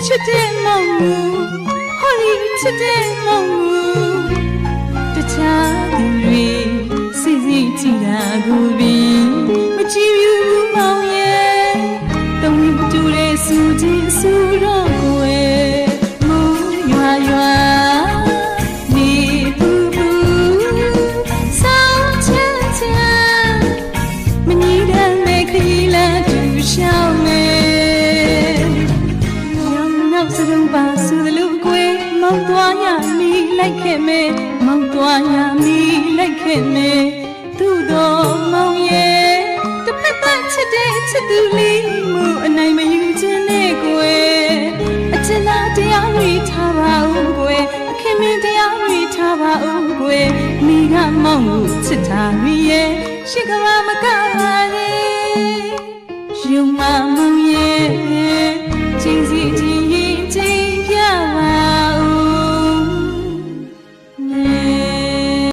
ချစ်တဲ့မောင်မူဟောဒီချစ်တဲ့မောင်မူတခြားသူတွေစိတ်စိတ်ကြည့်တာကိုပြီးမကြည့်ဘူးမောင်ရဲ့တုံးတူတဲ့စူချင်းစူတော့ကိုယ်မူရွာရွာနေပူပူဆောင်းချမ်းချမ်းမနီးတဲ့မေခရီးလာတူရှောင်းမေနောက်စရုံပါဆူသလိုကွယ်မောင်သွားရမီလိုက်ခဲ့မေမောင်သွားရမီလိုက်ခဲ့မေသူ့တော်မောင်ရဲ့တစ်ဖက်သက်ချစ်တဲ့ချစ်သူလေးမှုအနိုင်မယူခြင်းနဲ့ကွယ်အချစ်လားတရားဝေထားပါဦးကွယ်အခင်မင်းတရားဝေထားပါဦးကွယ်မိကမောင်ကိုချစ်တာရဲ့ရှိကမမကပါလေယုံမမောင်ရဲ့